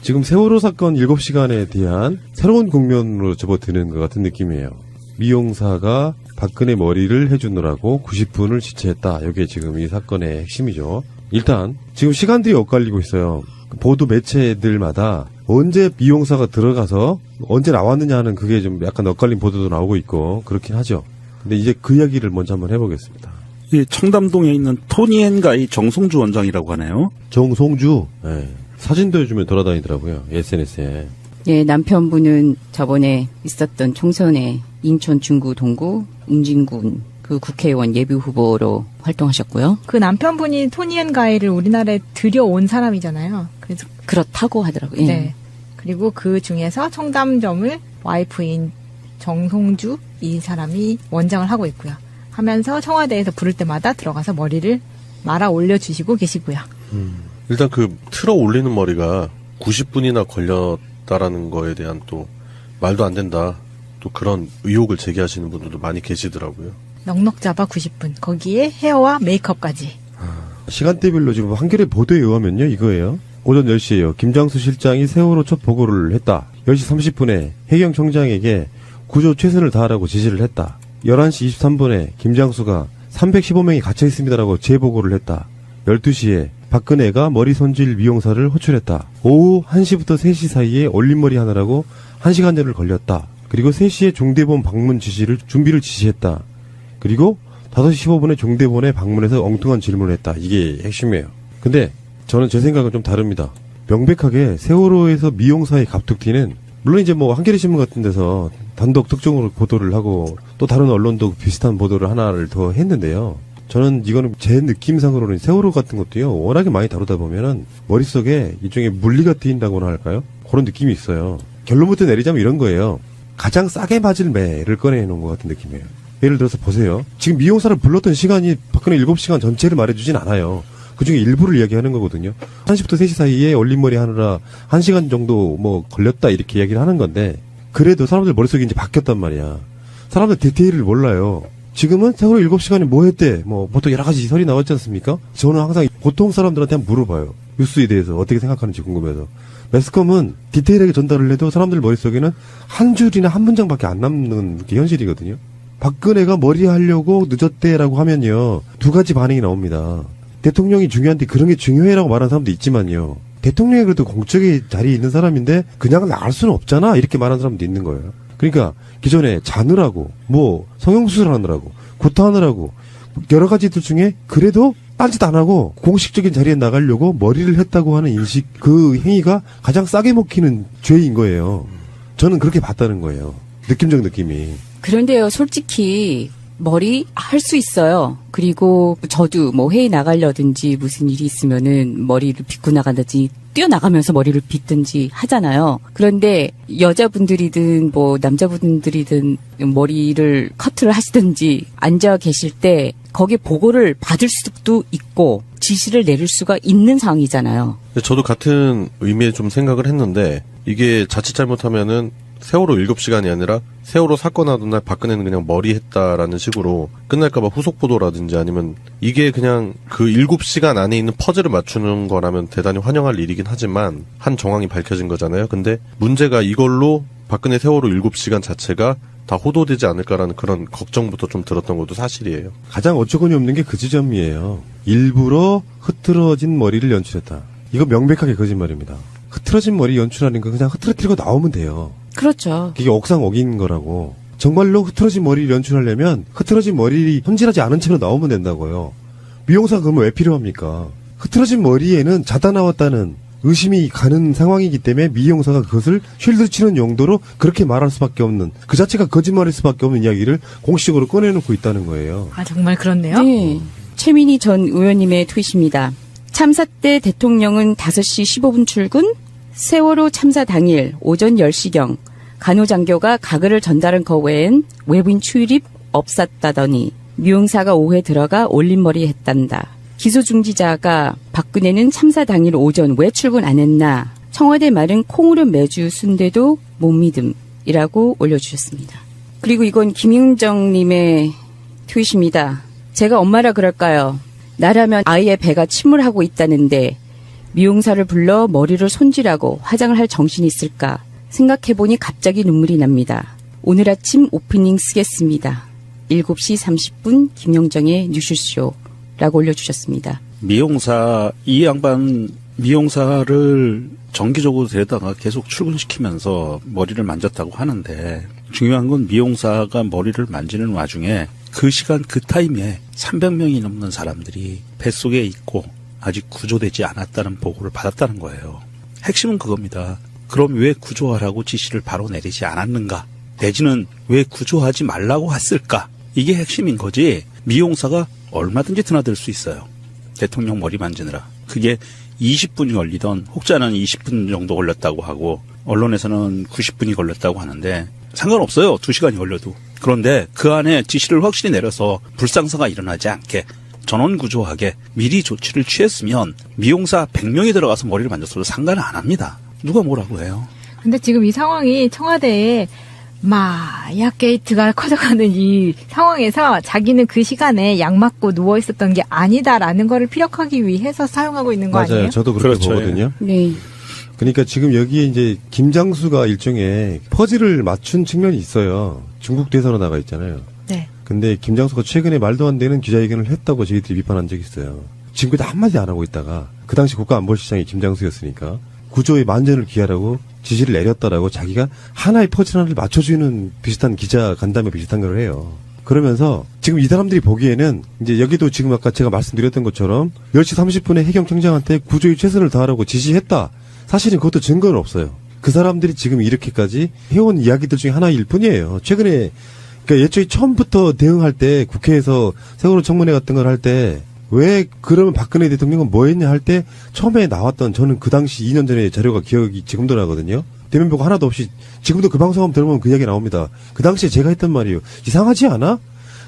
지금 세월호 사건 7시간에 대한 새로운 국면으로 접어드는 것 같은 느낌이에요. 미용사가 박근혜 머리를 해주느라고 90분을 지체했다. 이게 지금 이 사건의 핵심이죠. 일단 지금 시간들이 엇갈리고 있어요. 보도 매체들마다 언제 미용사가 들어가서 언제 나왔느냐 하는 그게 좀 약간 엇갈린 보도도 나오고 있고 그렇긴 하죠. 근데 이제 그 이야기를 먼저 한번 해보겠습니다. 이 청담동에 있는 토니앤가이 정송주 원장이라고 하네요. 정송주, 네. 사진도 요즘에 돌아다니더라고요. SNS에. 예, 남편분은 저번에 있었던 총선에 인천 중구 동구 웅진군 그 국회의원 예비 후보로 활동하셨고요. 그 남편분이 토니앤가이를 우리나라에 들여온 사람이잖아요. 그래서 그렇다고 하더라고요. 예. 네. 그리고 그 중에서 청담점을 와이프인 정송주 이 사람이 원장을 하고 있고요. 하면서 청와대에서 부를 때마다 들어가서 머리를 말아 올려주시고 계시고요. 일단 그 틀어 올리는 머리가 90분이나 걸렸다라는 거에 대한 또 말도 안 된다. 또 그런 의혹을 제기하시는 분들도 많이 계시더라고요. 넉넉 잡아 90분. 거기에 헤어와 메이크업까지. 시간대별로 지금 한겨레 보도에 의하면요, 이거예요. 오전 10시에요. 김장수 실장이 세월호 첫 보고를 했다. 10시 30분에 해경 청장에게 구조 최선을 다하라고 지시를 했다. 11시 23분에 김장수가 315명이 갇혀 있습니다라고 재보고를 했다. 12시에 박근혜가 머리 손질 미용사를 호출했다. 오후 1시부터 3시 사이에 올림머리 하느라고 1시간 전을 걸렸다. 그리고 3시에 종대본 방문 준비를 지시했다. 그리고 5시 15분에 종대본에 방문해서 엉뚱한 질문을 했다. 이게 핵심이에요. 근데 저는 제 생각은 좀 다릅니다. 명백하게 세월호에서 미용사의 갑툭튀는 물론 이제 뭐 한겨레 신문 같은 데서 단독 특종으로 보도를 하고 또 다른 언론도 비슷한 보도를 하나를 더 했는데요. 저는 이거는 제 느낌상으로는 세월호 같은 것도요. 워낙에 많이 다루다 보면은 머릿속에 일종의 물리가 트인다고나 할까요? 그런 느낌이 있어요. 결론부터 내리자면 이런 거예요. 가장 싸게 맞을 매를 꺼내놓은 것 같은 느낌이에요. 예를 들어서 보세요. 지금 미용사를 불렀던 시간이 박근혜 7시간 전체를 말해주진 않아요. 그중에 일부를 이야기하는 거거든요. 1시부터 3시 사이에 올림머리 하느라 1시간 정도 뭐 걸렸다 이렇게 이야기를 하는 건데 그래도 사람들 머릿속에 이제 바뀌었단 말이야. 사람들 디테일을 몰라요. 지금은 세월호 7시간에 뭐 했대? 뭐 보통 여러 가지 설이 나왔지 않습니까? 저는 항상 보통 사람들한테 한번 물어봐요. 뉴스에 대해서 어떻게 생각하는지 궁금해서. 매스컴은 디테일하게 전달을 해도 사람들 머릿속에는 한 줄이나 한 문장밖에 안 남는 게 현실이거든요. 박근혜가 머리 하려고 늦었대라고 하면요. 두 가지 반응이 나옵니다. 대통령이 중요한데 그런 게 중요해라고 말하는 사람도 있지만요. 대통령이 그래도 공적인 자리에 있는 사람인데 그냥 나갈 수는 없잖아 이렇게 말하는 사람도 있는 거예요. 그러니까 기존에 자느라고 뭐 성형수술 하느라고 구타하느라고 여러 가지들 중에 그래도 딴짓 안 하고 공식적인 자리에 나가려고 머리를 했다고 하는 인식 그 행위가 가장 싸게 먹히는 죄인 거예요. 저는 그렇게 봤다는 거예요. 느낌적 느낌이. 그런데요, 솔직히 머리 할 수 있어요. 그리고 저도 뭐 회의 나가려든지 무슨 일이 있으면은 머리를 빗고 나간다든지 뛰어나가면서 머리를 빗든지 하잖아요. 그런데 여자분들이든 뭐 남자분들이든 머리를 커트를 하시든지 앉아 계실 때 거기에 보고를 받을 수도 있고 지시를 내릴 수가 있는 상황이잖아요. 저도 같은 의미에 좀 생각을 했는데 이게 자칫 잘못하면은 세월호 7시간이 아니라 세월호 사건 하던 날 박근혜는 그냥 머리 했다라는 식으로 끝날까봐 후속 보도라든지 아니면 이게 그냥 그 7시간 안에 있는 퍼즐을 맞추는 거라면 대단히 환영할 일이긴 하지만 한 정황이 밝혀진 거잖아요. 근데 문제가 이걸로 박근혜 세월호 7시간 자체가 다 호도되지 않을까라는 그런 걱정부터 좀 들었던 것도 사실이에요. 가장 어처구니 없는 게 그 지점이에요. 일부러 흐트러진 머리를 연출했다. 이거 명백하게 거짓말입니다. 흐트러진 머리 연출하는 거 그냥 흐트러뜨리고 나오면 돼요. 그렇죠. 그게 억상 어긴 거라고. 정말로 흐트러진 머리를 연출하려면 흐트러진 머리를 손질하지 않은 채로 나오면 된다고요. 미용사가 그러면 왜 필요합니까? 흐트러진 머리에는 자다 나왔다는 의심이 가는 상황이기 때문에 미용사가 그것을 쉴드 치는 용도로 그렇게 말할 수밖에 없는 그 자체가 거짓말일 수밖에 없는 이야기를 공식적으로 꺼내놓고 있다는 거예요. 아, 정말 그렇네요. 네. 최민희 전 의원님의 트윗입니다. 참사 때 대통령은 5시 15분 출근, 세월호 참사 당일 오전 10시경 간호장교가 가글을 전달한 거 외엔 외부인 출입 없었다더니 미용사가 오후에 들어가 올림머리 했단다. 기소중지자가 박근혜는 참사 당일 오전 왜 출근 안 했나. 청와대 말은 콩으로 매주 순대도 못 믿음이라고 올려주셨습니다. 그리고 이건 김윤정님의 트윗입니다. 제가 엄마라 그럴까요? 나라면 아이의 배가 침몰하고 있다는데 미용사를 불러 머리를 손질하고 화장을 할 정신이 있을까 생각해보니 갑자기 눈물이 납니다. 오늘 아침 오프닝 쓰겠습니다. 7시 30분 김영정의 뉴스쇼라고 올려주셨습니다. 미용사, 이 양반 미용사를 정기적으로 데려다가 계속 출근시키면서 머리를 만졌다고 하는데 중요한 건 미용사가 머리를 만지는 와중에 그 시간 그 타임에 300명이 넘는 사람들이 뱃속에 있고 아직 구조되지 않았다는 보고를 받았다는 거예요. 핵심은 그겁니다. 그럼 왜 구조하라고 지시를 바로 내리지 않았는가? 내지는 왜 구조하지 말라고 했을까? 이게 핵심인 거지. 미용사가 얼마든지 드나들 수 있어요. 대통령 머리 만지느라. 그게 20분이 걸리던 혹자는 20분 정도 걸렸다고 하고 언론에서는 90분이 걸렸다고 하는데 상관없어요. 2시간이 걸려도. 그런데 그 안에 지시를 확실히 내려서 불상사가 일어나지 않게 전원구조하게 미리 조치를 취했으면 미용사 100명이 들어가서 머리를 만졌어도 상관은 안 합니다. 누가 뭐라고 해요. 근데 지금 이 상황이 청와대에 마약 게이트가 커져가는 이 상황에서 자기는 그 시간에 약 맞고 누워 있었던 게 아니다라는 거를 피력하기 위해서 사용하고 있는 거 맞아요. 아니에요? 저도 그렇게 그렇죠. 보거든요. 네. 그러니까 지금 여기에 이제 김장수가 일종의 퍼즐을 맞춘 측면이 있어요. 중국 대선으로 나가 있잖아요. 네. 근데 김장수가 최근에 말도 안 되는 기자회견을 했다고 저희들이 비판한 적이 있어요. 지금까지 한마디 안 하고 있다가 그 당시 국가안보실장이 김장수였으니까 구조의 만전을 기하라고 지시를 내렸다라고 자기가 하나의 퍼즐 하나를 맞춰주는 비슷한 기자 간담회 비슷한 걸 해요. 그러면서 지금 이 사람들이 보기에는 이제 여기도 지금 아까 제가 말씀드렸던 것처럼 10시 30분에 해경청장한테 구조의 최선을 다하라고 지시했다. 사실은 그것도 증거는 없어요. 그 사람들이 지금 이렇게까지 해온 이야기들 중에 하나일 뿐이에요. 최근에 그러니까 예초에 처음부터 대응할 때 국회에서 세월호 청문회 같은 걸 할 때 왜 그러면 박근혜 대통령은 뭐 했냐 할 때 처음에 나왔던 저는 그 당시 2년 전에 자료가 기억이 지금도 나거든요. 대면 보고 하나도 없이 지금도 그 방송 한번 들어보면 그 이야기 나옵니다. 그 당시에 제가 했던 말이에요. 이상하지 않아?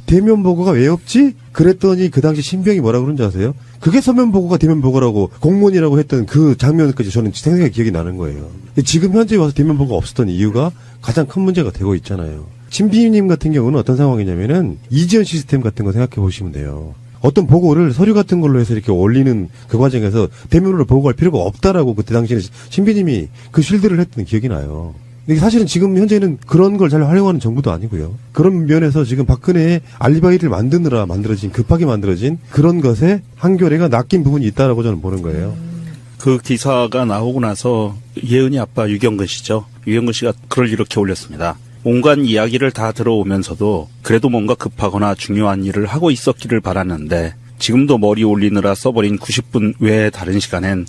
대면 보고가 왜 없지? 그랬더니 그 당시 신병이 뭐라 그런지 아세요? 그게 서면 보고가 대면 보고라고 공문이라고 했던 그 장면까지 저는 생생하게 기억이 나는 거예요. 지금 현재 와서 대면 보고가 없었던 이유가 가장 큰 문제가 되고 있잖아요. 신비님 같은 경우는 어떤 상황이냐면은 이지연 시스템 같은 거 생각해 보시면 돼요. 어떤 보고를 서류 같은 걸로 해서 이렇게 올리는 그 과정에서 대면으로 보고할 필요가 없다라고 그때 당시에 신비님이 그 쉴드를 했던 기억이 나요. 근데 사실은 지금 현재는 그런 걸 잘 활용하는 정부도 아니고요. 그런 면에서 지금 박근혜의 알리바이를 만드느라 급하게 만들어진 그런 것에 한겨레가 낚인 부분이 있다라고 저는 보는 거예요. 그 기사가 나오고 나서 예은이 아빠 유경근 씨죠. 유경근 씨가 글을 이렇게 올렸습니다. 온갖 이야기를 다 들어오면서도 그래도 뭔가 급하거나 중요한 일을 하고 있었기를 바랐는데 지금도 머리 올리느라 써버린 90분 외의 다른 시간엔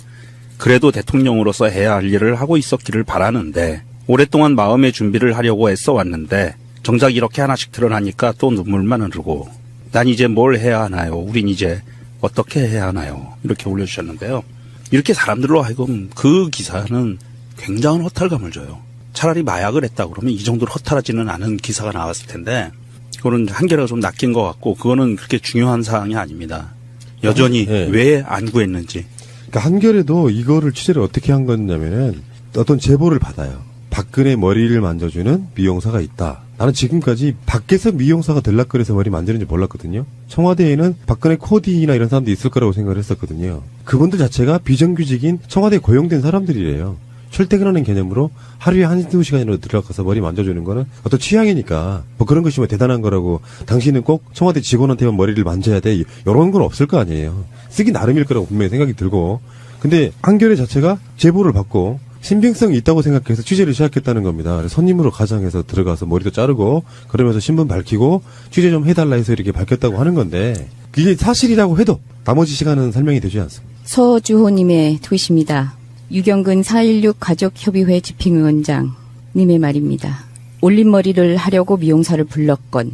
그래도 대통령으로서 해야 할 일을 하고 있었기를 바라는데 오랫동안 마음의 준비를 하려고 애써왔는데 정작 이렇게 하나씩 드러나니까 또 눈물만 흐르고 난 이제 뭘 해야 하나요? 우린 이제 어떻게 해야 하나요? 이렇게 올려주셨는데요. 이렇게 사람들로 하여금 그 기사는 굉장한 허탈감을 줘요. 차라리 마약을 했다 그러면 이 정도로 허탈하지는 않은 기사가 나왔을 텐데 그거는 한겨레가 좀 낚인 것 같고 그거는 그렇게 중요한 사항이 아닙니다. 여전히 네. 왜 안 구했는지. 그러니까 한겨레도 이거를 취재를 어떻게 한 거냐면은 어떤 제보를 받아요. 박근혜 머리를 만져주는 미용사가 있다. 나는 지금까지 밖에서 미용사가 들락거려서 머리 만지는지 몰랐거든요. 청와대에는 박근혜 코디나 이런 사람들이 있을 거라고 생각을 했었거든요. 그분들 자체가 비정규직인 청와대에 고용된 사람들이래요. 출퇴근하는 개념으로 하루에 1-2시간이라도 들어가서 머리 만져주는 거는 어떤 취향이니까 뭐 그런 것이 뭐 대단한 거라고 당신은 꼭 청와대 직원한테만 머리를 만져야 돼 이런 건 없을 거 아니에요. 쓰기 나름일 거라고 분명히 생각이 들고 근데 한겨레 자체가 제보를 받고 신빙성이 있다고 생각해서 취재를 시작했다는 겁니다. 그래서 손님으로 가장해서 들어가서 머리도 자르고 그러면서 신분 밝히고 취재 좀 해달라 해서 이렇게 밝혔다고 하는 건데 그게 사실이라고 해도 나머지 시간은 설명이 되지 않습니다. 서주호님의 트윗입니다. 유경근 4.16 가족협의회 집행위원장님의 말입니다. 올린 머리를 하려고 미용사를 불렀건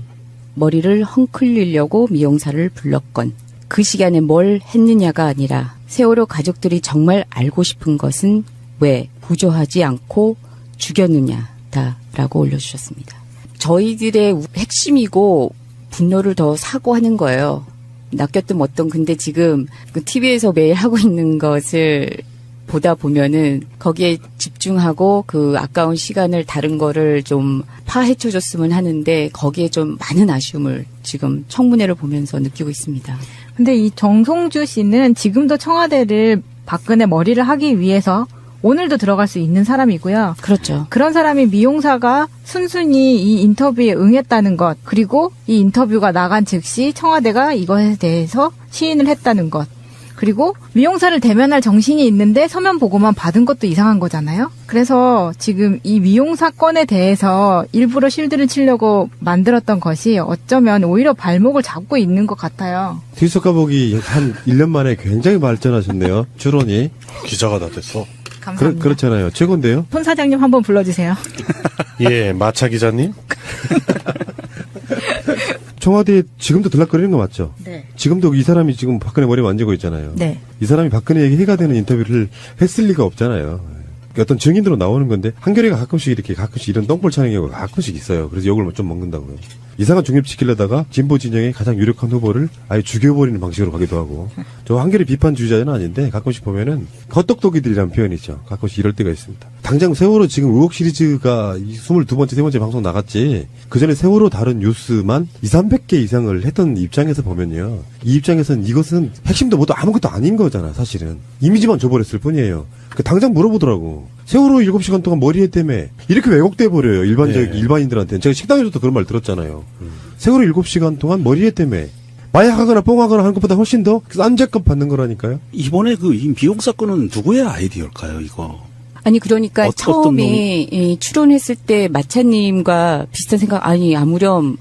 머리를 헝클리려고 미용사를 불렀건 그 시간에 뭘 했느냐가 아니라 세월호 가족들이 정말 알고 싶은 것은 왜 구조하지 않고 죽였느냐다라고 올려주셨습니다. 저희들의 핵심이고 분노를 더 사고하는 거예요. 낚였든 어떤 근데 지금 그 TV에서 매일 하고 있는 것을 보다 보면은 거기에 집중하고 그 아까운 시간을 다른 거를 좀 파헤쳐줬으면 하는데 거기에 좀 많은 아쉬움을 지금 청문회를 보면서 느끼고 있습니다. 근데 이 정송주 씨는 지금도 청와대를 박근혜 머리를 하기 위해서 오늘도 들어갈 수 있는 사람이고요. 그렇죠. 그런 사람이 미용사가 순순히 이 인터뷰에 응했다는 것, 그리고 이 인터뷰가 나간 즉시 청와대가 이것에 대해서 시인을 했다는 것, 그리고 미용사를 대면할 정신이 있는데 서면 보고만 받은 것도 이상한 거잖아요. 그래서 지금 이 미용사 건에 대해서 일부러 실드를 치려고 만들었던 것이 어쩌면 오히려 발목을 잡고 있는 것 같아요. 트위터 까보기 한 1년 만에 굉장히 발전하셨네요. 추론이. 기자가 다 됐어. 감사합니다. 그렇잖아요. 최고인데요. 손 사장님 한번 불러주세요. 예, 마차 기자님. 청와대에 지금도 들락거리는 거 맞죠? 네. 지금도 이 사람이 지금 박근혜 머리 만지고 있잖아요. 네. 이 사람이 박근혜에게 해가 되는 인터뷰를 했을 리가 없잖아요. 어떤 증인으로 나오는 건데 한겨레가 가끔씩 이런 똥볼 차는 경우가 가끔씩 있어요. 그래서 욕을 좀 먹는다고요. 이상한 중립시키려다가 진보 진영의 가장 유력한 후보를 아예 죽여버리는 방식으로 가기도 하고. 저 한겨레 비판주의자는 아닌데 가끔씩 보면은 헛똑똑이들이라는 표현이 있죠. 가끔씩 이럴 때가 있습니다. 당장 세월호 지금 의혹 시리즈가 22번째, 3번째 방송 나갔지. 그 전에 세월호 다른 뉴스만 200~300개 이상을 했던 입장에서 보면요. 이 입장에서는 이것은 핵심도 뭐도 아무것도 아닌 거잖아, 사실은. 이미지만 줘버렸을 뿐이에요. 당장 물어보더라고. 세월호 7시간 동안 머리 했다며. 이렇게 왜곡돼 버려요. 일반인들한테는. 제가 식당에서도 그런 말 들었잖아요. 세월호 7시간 동안 머리 했다며. 마약하거나 뽕하거나 하는 것보다 훨씬 더 싼 죄값 받는 거라니까요. 이번에 이 미용 사건은 누구의 아이디어일까요, 이거? 아니 그러니까 어떤 처음에 이 출연했을 때 마차님과 비슷한 생각. 아니 아무렴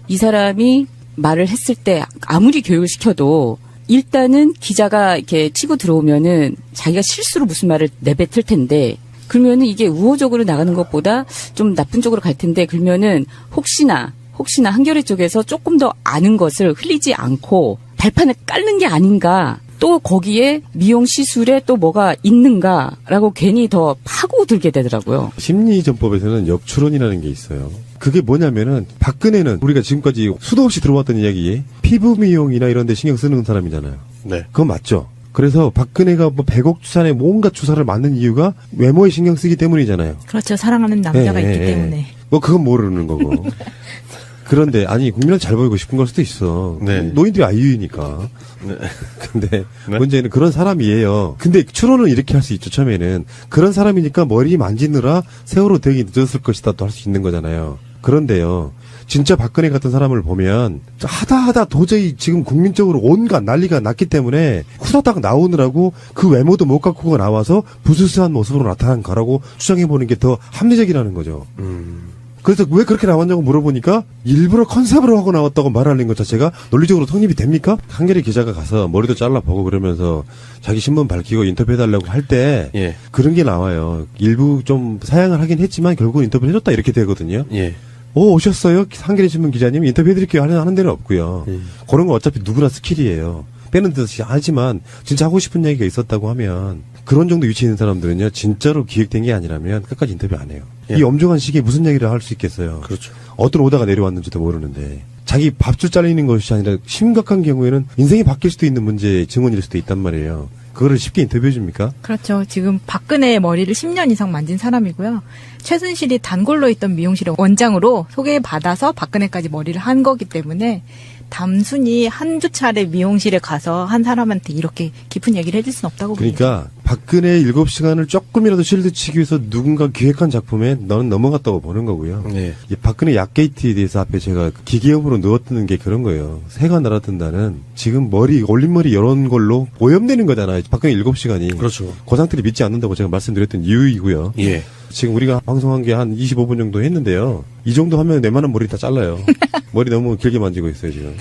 이 사람이 말을 했을 때 아무리 교육을 시켜도 일단은 기자가 이렇게 치고 들어오면은 자기가 실수로 무슨 말을 내뱉을 텐데 그러면은 이게 우호적으로 나가는 것보다 좀 나쁜 쪽으로 갈 텐데 그러면은 혹시나 한겨레 쪽에서 조금 더 아는 것을 흘리지 않고 발판을 깔는 게 아닌가. 또 거기에 미용 시술에 또 뭐가 있는가라고 괜히 더 파고들게 되더라고요. 심리전법에서는 역추론이라는 게 있어요. 그게 뭐냐면은 박근혜는 우리가 지금까지 수도 없이 들어왔던 이야기 피부 미용이나 이런 데 신경 쓰는 사람이잖아요. 네. 그건 맞죠. 그래서 박근혜가 뭐 100억 추산에 뭔가 주사를 맞는 이유가 외모에 신경 쓰기 때문이잖아요. 그렇죠. 사랑하는 남자가 있기 때문에. 뭐 그건 모르는 거고. 그런데 아니 국민한테 잘 보이고 싶은 걸 수도 있어. 네. 노인들이 아이유니까. 네. 근데 네. 문제는 그런 사람이에요. 근데 추론은 이렇게 할 수 있죠. 처음에는 그런 사람이니까 머리 만지느라 세월호 되게 늦었을 것이다 또 할 수 있는 거잖아요. 그런데요. 진짜 박근혜 같은 사람을 보면 하다 도저히 지금 국민적으로 온갖 난리가 났기 때문에 후다닥 나오느라고 그 외모도 못 갖고 나와서 부스스한 모습으로 나타난 거라고 추정해보는 게 더 합리적이라는 거죠. 그래서 왜 그렇게 나왔냐고 물어보니까 일부러 컨셉으로 하고 나왔다고 말하는 것 자체가 논리적으로 성립이 됩니까? 한겨레 기자가 가서 머리도 잘라보고 그러면서 자기 신분 밝히고 인터뷰해달라고 할 때 예. 그런 게 나와요. 일부 좀 사양을 하긴 했지만 결국은 인터뷰를 해줬다 이렇게 되거든요. 예. 오셨어요? 한겨레 신문 기자님 인터뷰해드릴게요 하는 데는 없고요. 그런 건 어차피 누구나 스킬이에요. 빼는 듯이 하지만 진짜 하고 싶은 얘기가 있었다고 하면 그런 정도 위치에 있는 사람들은요 진짜로 기획된 게 아니라면 끝까지 인터뷰 안 해요. 예. 이 엄중한 시기에 무슨 얘기를 할 수 있겠어요. 그렇죠. 어떤 오다가 내려왔는지도 모르는데 자기 밥줄 잘리는 것이 아니라 심각한 경우에는 인생이 바뀔 수도 있는 문제의 증언일 수도 있단 말이에요. 그거를 쉽게 인터뷰해 줍니까? 그렇죠. 지금 박근혜의 머리를 10년 이상 만진 사람이고요. 최순실이 단골로 있던 미용실의 원장으로 소개받아서 박근혜까지 머리를 한 거기 때문에 단순히 한두 차례 미용실에 가서 한 사람한테 이렇게 깊은 얘기를 해줄 수는 없다고 봅니다. 그러니까 박근혜의 7시간을 조금이라도 실드치기 위해서 누군가 기획한 작품에 너는 넘어갔다고 보는 거고요. 네. 이 박근혜 약게이트에 대해서 앞에 제가 기계음으로 넣었던 게 그런 거예요. 새가 날아든다는 지금 올림머리 이런 걸로 오염되는 거잖아요. 박근혜 7시간이. 그렇죠. 그 상태를 믿지 않는다고 제가 말씀드렸던 이유이고요. 예. 지금 우리가 방송한 게 한 25분 정도 했는데요. 이 정도 하면 웬만한 머리 다 잘라요. 머리 너무 길게 만지고 있어요, 지금.